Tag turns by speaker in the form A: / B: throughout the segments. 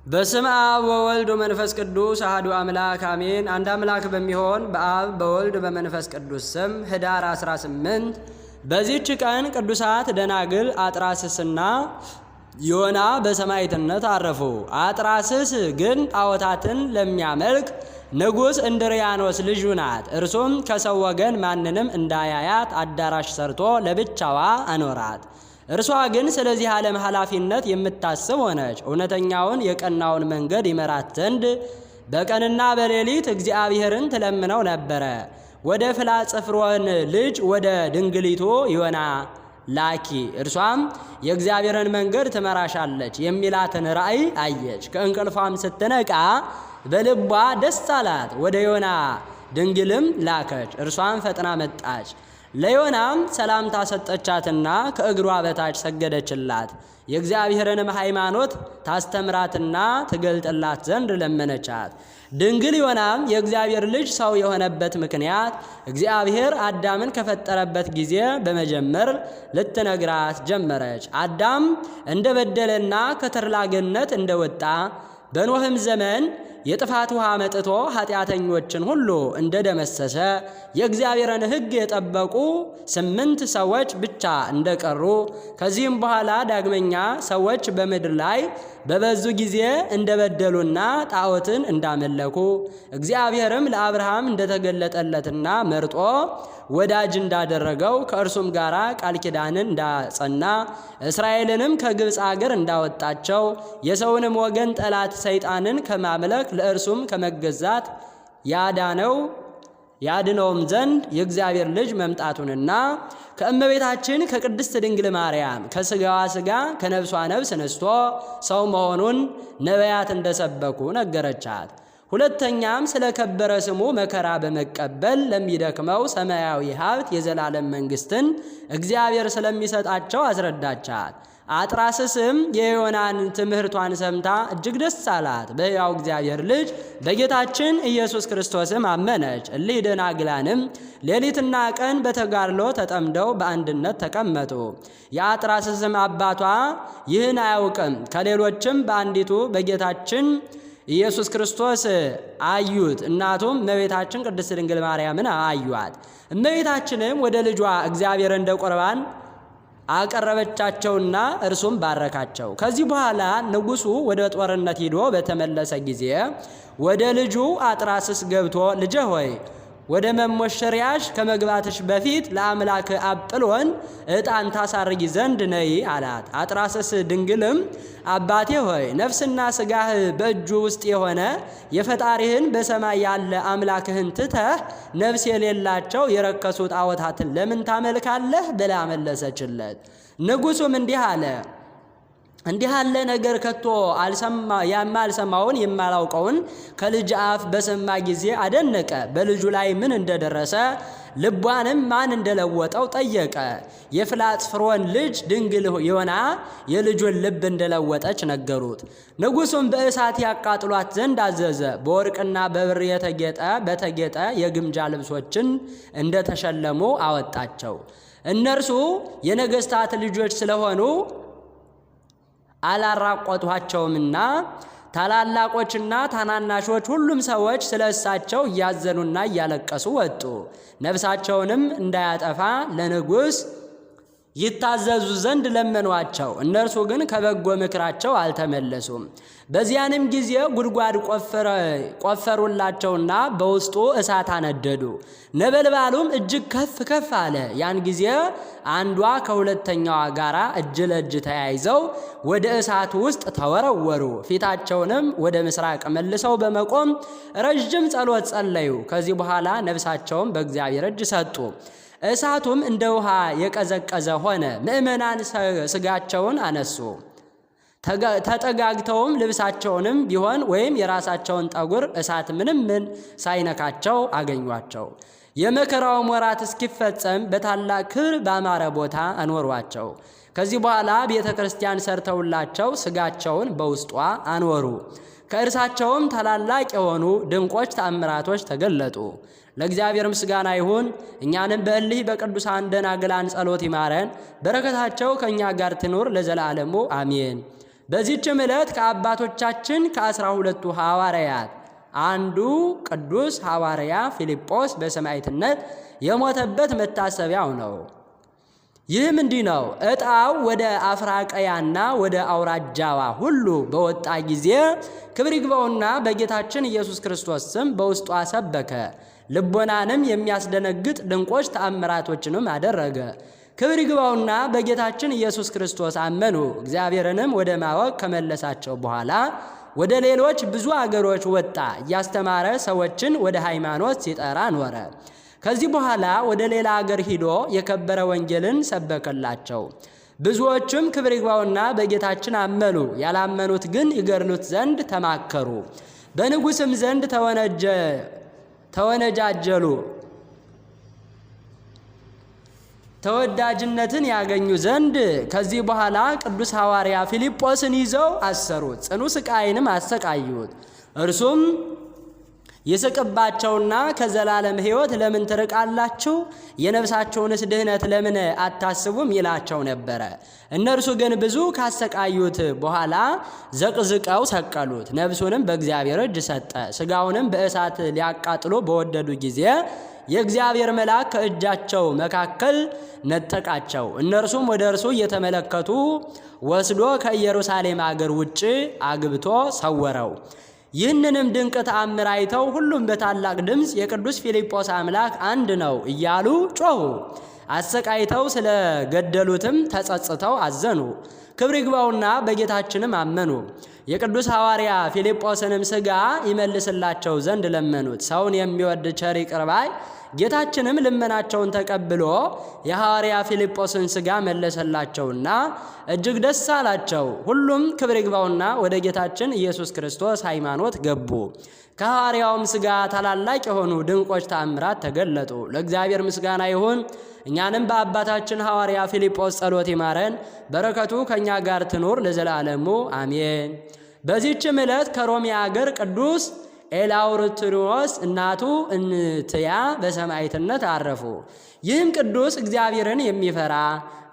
A: በስመ አብ ወወልድ ወመንፈስ ቅዱስ አሐዱ አምላክ አሜን። አንድ አምላክ በሚሆን በአብ በወልድ በመንፈስ ቅዱስ ስም ኅዳር 18 በዚህች ቀን ቅዱሳት ደናግል አጥራስስና ዮና በሰማዕትነት አረፉ። አጥራስስ ግን ጣዖታትን ለሚያመልክ ንጉሥ እንድርያኖስ ልጁ ናት። እርሱም ከሰው ወገን ማንንም እንዳያያት አዳራሽ ሰርቶ ለብቻዋ አኖራት። እርሷ ግን ስለዚህ ዓለም ኃላፊነት የምታስብ ሆነች። እውነተኛውን የቀናውን መንገድ ይመራት ዘንድ በቀንና በሌሊት እግዚአብሔርን ትለምነው ነበረ። ወደ ፍላጽፍሮን ልጅ ወደ ድንግሊቱ ዮና ላኪ፣ እርሷም የእግዚአብሔርን መንገድ ትመራሻለች የሚላትን ራእይ አየች። ከእንቅልፏም ስትነቃ በልቧ ደስ አላት። ወደ ዮና ድንግልም ላከች። እርሷም ፈጥና መጣች። ለዮናም ሰላምታ ሰጠቻትና ከእግሯ በታች ሰገደችላት። የእግዚአብሔርንም ሃይማኖት ታስተምራትና ትገልጥላት ዘንድ ለመነቻት። ድንግል ዮናም የእግዚአብሔር ልጅ ሰው የሆነበት ምክንያት እግዚአብሔር አዳምን ከፈጠረበት ጊዜ በመጀመር ልትነግራት ጀመረች። አዳም እንደበደለና ከተድላ ገነት እንደወጣ በኖህም ዘመን የጥፋት ውሃ መጥቶ ኃጢአተኞችን ሁሉ እንደደመሰሰ የእግዚአብሔርን ሕግ የጠበቁ 8 ሰዎች ብቻ እንደቀሩ ከዚህም በኋላ ዳግመኛ ሰዎች በምድር ላይ በበዙ ጊዜ እንደበደሉና ጣዖትን እንዳመለኩ እግዚአብሔርም ለአብርሃም እንደተገለጠለትና መርጦ ወዳጅ እንዳደረገው ከእርሱም ጋር ቃል ኪዳንን እንዳጸና እስራኤልንም ከግብፅ አገር እንዳወጣቸው የሰውንም ወገን ጠላት ሰይጣንን ከማምለክ ለእርሱም ከመገዛት ያድነውም ዘንድ የእግዚአብሔር ልጅ መምጣቱንና ከእመቤታችን ከቅድስት ድንግል ማርያም ከሥጋዋ ሥጋ ከነፍሷ ነፍስ ነስቶ ሰው መሆኑን ነቢያት እንደሰበኩ ነገረቻት። ሁለተኛም ስለ ከበረ ስሙ መከራ በመቀበል ለሚደክመው ሰማያዊ ሀብት የዘላለም መንግሥትን እግዚአብሔር ስለሚሰጣቸው አስረዳቻት። አጥራስስም የዮናን ትምህርቷን ሰምታ እጅግ ደስ አላት። በሕያው እግዚአብሔር ልጅ በጌታችን ኢየሱስ ክርስቶስም አመነች። እሊህ ደናግላንም ሌሊትና ቀን በተጋድሎ ተጠምደው በአንድነት ተቀመጡ። የአጥራስስም አባቷ ይህን አያውቅም። ከሌሎችም በአንዲቱ በጌታችን ኢየሱስ ክርስቶስ አዩት። እናቱም እመቤታችን ቅድስት ድንግል ማርያምን አዩአት። እመቤታችንም ወደ ልጇ እግዚአብሔር እንደ ቁርባን አቀረበቻቸውና እርሱም ባረካቸው። ከዚህ በኋላ ንጉሡ ወደ ጦርነት ሂዶ በተመለሰ ጊዜ ወደ ልጁ አጥራስስ ገብቶ ልጄ ሆይ ወደ መሞሸሪያሽ ከመግባትሽ በፊት ለአምላክ አጵሎን ዕጣን ታሳርጊ ዘንድ ነይ አላት። አጥራስስ ድንግልም አባቴ ሆይ ነፍስና ሥጋህ በእጁ ውስጥ የሆነ የፈጣሪህን በሰማይ ያለ አምላክህን ትተህ ነፍስ የሌላቸው የረከሱ ጣዖታትን ለምን ታመልካለህ ብላ መለሰችለት። ንጉሡም እንዲህ አለ፣ እንዲህ ያለ ነገር ከቶ የማልሰማውን የማላውቀውን ከልጅ አፍ በሰማ ጊዜ አደነቀ። በልጁ ላይ ምን እንደደረሰ ልቧንም ማን እንደለወጠው ጠየቀ። የፍላጽፍሮን ልጅ ድንግል ዮና የልጁን ልብ እንደለወጠች ነገሩት። ንጉሡም በእሳት ያቃጥሏት ዘንድ አዘዘ። በወርቅና በብር በተጌጠ የግምጃ ልብሶችን እንደተሸለሙ አወጣቸው። እነርሱ የነገሥታት ልጆች ስለሆኑ አላራቆቷቸውምና ታላላቆችና ታናናሾች ሁሉም ሰዎች ስለ እሳቸው እያዘኑና እያለቀሱ ወጡ። ነፍሳቸውንም እንዳያጠፋ ለንጉሥ ይታዘዙ ዘንድ ለመኗቸው። እነርሱ ግን ከበጎ ምክራቸው አልተመለሱም። በዚያንም ጊዜ ጉድጓድ ቆፈሩላቸውና በውስጡ እሳት አነደዱ። ነበልባሉም እጅግ ከፍ ከፍ አለ። ያን ጊዜ አንዷ ከሁለተኛዋ ጋር እጅ ለእጅ ተያይዘው ወደ እሳቱ ውስጥ ተወረወሩ። ፊታቸውንም ወደ ምስራቅ መልሰው በመቆም ረዥም ጸሎት ጸለዩ። ከዚህ በኋላ ነፍሳቸውን በእግዚአብሔር እጅ ሰጡ። እሳቱም እንደ ውሃ የቀዘቀዘ ሆነ። ምእመናን ሥጋቸውን አነሱ። ተጠጋግተውም ልብሳቸውንም ቢሆን ወይም የራሳቸውን ጠጉር እሳት ምንም ሳይነካቸው አገኟቸው። የመከራውም ወራት እስኪፈጸም በታላቅ ክብር ባማረ ቦታ አኖሯቸው። ከዚህ በኋላ ቤተ ክርስቲያን ሰርተውላቸው ሥጋቸውን በውስጧ አኖሩ። ከእርሳቸውም ታላላቅ የሆኑ ድንቆች ተአምራቶች ተገለጡ። ለእግዚአብሔር ምስጋና ይሁን። እኛንም በእሊህ በቅዱሳን ደናግላን ጸሎት ይማረን። በረከታቸው ከእኛ ጋር ትኑር ለዘላለሙ አሜን። በዚህችም ዕለት ከአባቶቻችን ከ12ቱ ሐዋርያት አንዱ ቅዱስ ሐዋርያ ፊልጶስ በሰማዕትነት የሞተበት መታሰቢያው ነው። ይህም እንዲህ ነው። ዕጣው ወደ አፍራቀያና ወደ አውራጃዋ ሁሉ በወጣ ጊዜ ክብር ይግባውና በጌታችን ኢየሱስ ክርስቶስ ስም በውስጧ ሰበከ። ልቦናንም የሚያስደነግጥ ድንቆች ተአምራቶችንም አደረገ። ክብር ይግባውና በጌታችን ኢየሱስ ክርስቶስ አመኑ። እግዚአብሔርንም ወደ ማወቅ ከመለሳቸው በኋላ ወደ ሌሎች ብዙ አገሮች ወጣ። እያስተማረ ሰዎችን ወደ ሃይማኖት ሲጠራ ኖረ። ከዚህ በኋላ ወደ ሌላ አገር ሂዶ የከበረ ወንጌልን ሰበከላቸው። ብዙዎችም ክብር ይግባውና በጌታችን አመኑ። ያላመኑት ግን ይገድሉት ዘንድ ተማከሩ። በንጉሥም ዘንድ ተወነጃጀሉ። ተወዳጅነትን ያገኙ ዘንድ ከዚህ በኋላ ቅዱስ ሐዋርያ ፊልጶስን ይዘው አሰሩት። ጽኑ ስቃይንም አሰቃዩት። እርሱም ይስቅባቸውና ከዘላለም ሕይወት ለምን ትርቃላችሁ? የነፍሳቸውንስ ድህነት ለምን አታስቡም? ይላቸው ነበረ። እነርሱ ግን ብዙ ካሰቃዩት በኋላ ዘቅዝቀው ሰቀሉት። ነፍሱንም በእግዚአብሔር እጅ ሰጠ። ሥጋውንም በእሳት ሊያቃጥሉ በወደዱ ጊዜ የእግዚአብሔር መልአክ ከእጃቸው መካከል ነጠቃቸው። እነርሱም ወደ እርሱ እየተመለከቱ ወስዶ ከኢየሩሳሌም አገር ውጭ አግብቶ ሰወረው። ይህንንም ድንቅ ተአምር አይተው ሁሉም በታላቅ ድምፅ የቅዱስ ፊልጶስ አምላክ አንድ ነው እያሉ ጮኹ። አሰቃይተው ስለ ገደሉትም ተጸጽተው አዘኑ። ክብር ይግባውና በጌታችንም አመኑ። የቅዱስ ሐዋርያ ፊልጶስንም ሥጋ ይመልስላቸው ዘንድ ለመኑት። ሰውን የሚወድ ቸር ይቅር ባይ ጌታችንም ልመናቸውን ተቀብሎ የሐዋርያ ፊልጶስን ሥጋ መለሰላቸውና እጅግ ደስ አላቸው። ሁሉም ክብር ይግባውና ወደ ጌታችን ኢየሱስ ክርስቶስ ሃይማኖት ገቡ። ከሐዋርያውም ሥጋ ታላላቅ የሆኑ ድንቆች ተአምራት ተገለጡ። ለእግዚአብሔር ምስጋና ይሁን። እኛንም በአባታችን ሐዋርያ ፊልጶስ ጸሎት ይማረን፣ በረከቱ ከእኛ ጋር ትኑር ለዘላለሙ አሜን። በዚህችም ዕለት ከሮሜ አገር ቅዱስ ኤላውርትሮስ እናቱ እንትያ በሰማዕትነት አረፉ። ይህም ቅዱስ እግዚአብሔርን የሚፈራ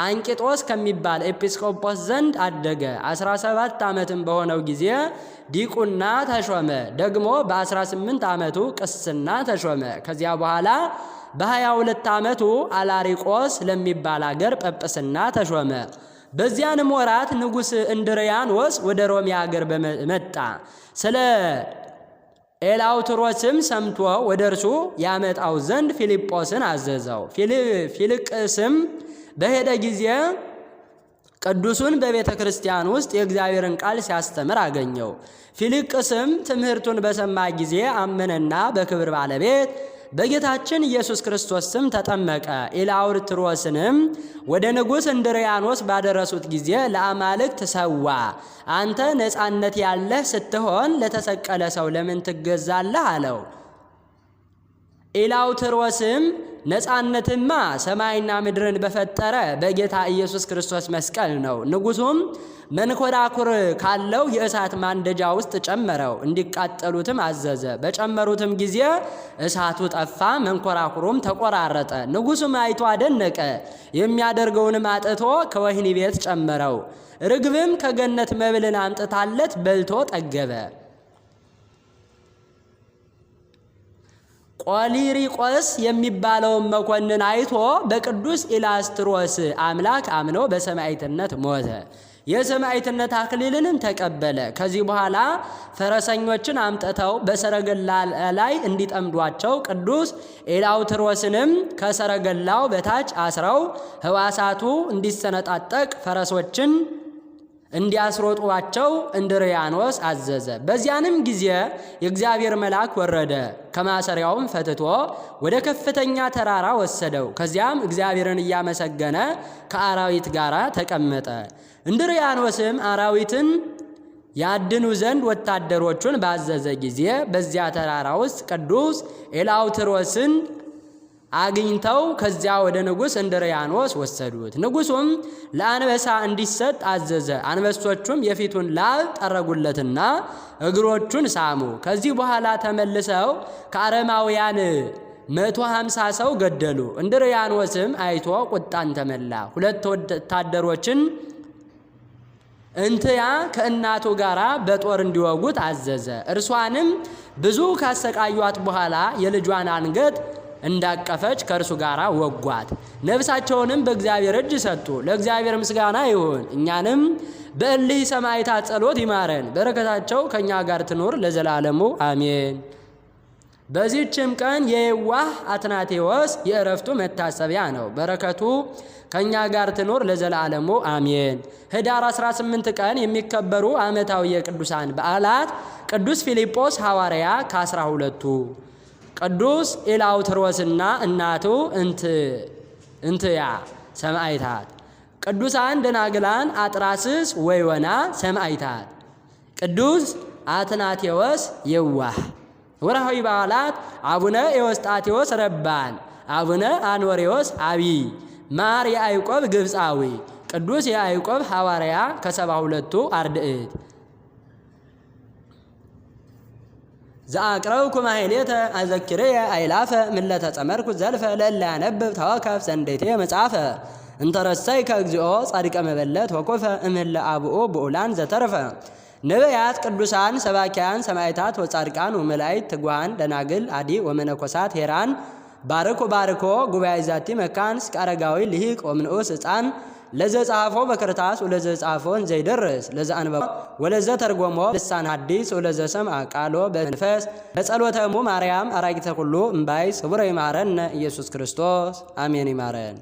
A: አንቂጦስ ከሚባል ኤጲስቆጶስ ዘንድ አደገ። 17 ዓመትም በሆነው ጊዜ ዲቁና ተሾመ። ደግሞ በ18 ዓመቱ ቅስና ተሾመ። ከዚያ በኋላ በ22 ዓመቱ አላሪቆስ ለሚባል አገር ጵጵስና ተሾመ። በዚያንም ወራት ንጉሥ እንድርያኖስ ወደ ሮሜ አገር መጣ። ስለ ኤላውትሮስም ሰምቶ ወደ እርሱ ያመጣው ዘንድ ፊልጶስን አዘዘው። ፊልቅስም በሄደ ጊዜ ቅዱሱን በቤተ ክርስቲያን ውስጥ የእግዚአብሔርን ቃል ሲያስተምር አገኘው። ፊልቅስም ትምህርቱን በሰማ ጊዜ አመነና በክብር ባለቤት በጌታችን ኢየሱስ ክርስቶስ ስም ተጠመቀ። ኤላውርትሮስንም ወደ ንጉሥ እንድርያኖስ ባደረሱት ጊዜ ለአማልክት ሰዋ። አንተ ነፃነት ያለህ ስትሆን ለተሰቀለ ሰው ለምን ትገዛለህ? አለው። ኤላውትሮስም ነፃነትማ ሰማይና ምድርን በፈጠረ በጌታ ኢየሱስ ክርስቶስ መስቀል ነው። ንጉሡም መንኮራኩር ካለው የእሳት ማንደጃ ውስጥ ጨመረው፣ እንዲቃጠሉትም አዘዘ። በጨመሩትም ጊዜ እሳቱ ጠፋ፣ መንኮራኩሩም ተቆራረጠ። ንጉሡም አይቶ አደነቀ። የሚያደርገውንም አጥቶ ከወህኒ ቤት ጨመረው። ርግብም ከገነት መብልን አምጥታለት በልቶ ጠገበ። ቆሊሪቆስ የሚባለውን መኮንን አይቶ በቅዱስ ኢላስትሮስ አምላክ አምኖ በሰማዕትነት ሞተ። የሰማዕትነት አክሊልንም ተቀበለ። ከዚህ በኋላ ፈረሰኞችን አምጥተው በሰረገላ ላይ እንዲጠምዷቸው ቅዱስ ኤላውትሮስንም ከሰረገላው በታች አስረው ሕዋሳቱ እንዲሰነጣጠቅ ፈረሶችን እንዲያስሮጧቸው እንድርያኖስ አዘዘ። በዚያንም ጊዜ የእግዚአብሔር መልአክ ወረደ፣ ከማሰሪያውም ፈትቶ ወደ ከፍተኛ ተራራ ወሰደው። ከዚያም እግዚአብሔርን እያመሰገነ ከአራዊት ጋር ተቀመጠ። እንድርያኖስም አራዊትን ያድኑ ዘንድ ወታደሮቹን ባዘዘ ጊዜ በዚያ ተራራ ውስጥ ቅዱስ ኤላውትሮስን አግኝተው ከዚያ ወደ ንጉሥ እንድርያኖስ ወሰዱት። ንጉሡም ለአንበሳ እንዲሰጥ አዘዘ። አንበሶቹም የፊቱን ላብ ጠረጉለትና እግሮቹን ሳሙ። ከዚህ በኋላ ተመልሰው ከአረማውያን 150 ሰው ገደሉ። እንድርያኖስም አይቶ ቁጣን ተመላ። ሁለት ወታደሮችን እንትያ ከእናቱ ጋራ በጦር እንዲወጉት አዘዘ። እርሷንም ብዙ ካሰቃዩት በኋላ የልጇን አንገት እንዳቀፈች ከእርሱ ጋር ወጓት። ነፍሳቸውንም በእግዚአብሔር እጅ ሰጡ። ለእግዚአብሔር ምስጋና ይሁን፣ እኛንም በእሊህ ሰማዕታት ጸሎት ይማረን፣ በረከታቸው ከእኛ ጋር ትኖር ለዘላለሙ አሜን። በዚህችም ቀን የየዋህ አትናቴዎስ የእረፍቱ መታሰቢያ ነው። በረከቱ ከእኛ ጋር ትኖር ለዘላለሙ አሜን። ህዳር 18 ቀን የሚከበሩ ዓመታዊ የቅዱሳን በዓላት ቅዱስ ፊልጶስ ሐዋርያ ከ12ቱ፣ ቅዱስ ኢላውትሮስና እናቱ እንትያ ሰማዕታት፣ ቅዱሳን ደናግላን አጥራስስ ወይወና ሰማዕታት፣ ቅዱስ አትናቴዎስ የዋህ። ወርሃዊ በዓላት አቡነ ኤዎስጣቴዎስ ረባን፣ አቡነ አንወሬዎስ አቢይ፣ ማር ያዕቆብ ግብፃዊ፣ ቅዱስ ያዕቆብ ሐዋርያ ከ72ቱ አርድእት። ዘአቅረብኩ ማሕሌተ አዘኪርየ አእላፈ ምለተ ጸመርኩ ዘልፈ ለእለ ያነብብ ተወከፍ ዘንዴቴ መጽሐፈ እንተረሰይከ እግዚኦ ጻድቀ መበለት ወኮፈ እምህለ አብኦ ብኡላን ዘተርፈ ነቢያት፣ ቅዱሳን፣ ሰባኪያን፣ ሰማዕታት ወጻድቃን ወመላእክት፣ ትጉሃን፣ ደናግል፣ አዲ ወመነኮሳት ሄራን ባርኮ ባርኮ ጉባኤ ዛቲ መካን እስከ አረጋዊ ልሂቅ ወምንዑስ ሕፃን ለዘ ጻፎ በክርታስ ወለዘ ጻፎን ዘይደርስ ለዘ አንበቦ ወለዘ ተርጎሞ ልሳን ሐዲስ ወለዘ ሰምዐ ቃሎ በመንፈስ በጸሎተሙ ማርያም አራቂተ ኩሉ እምባይ ስቡረ ይማረን ኢየሱስ ክርስቶስ አሜን። ይማረን።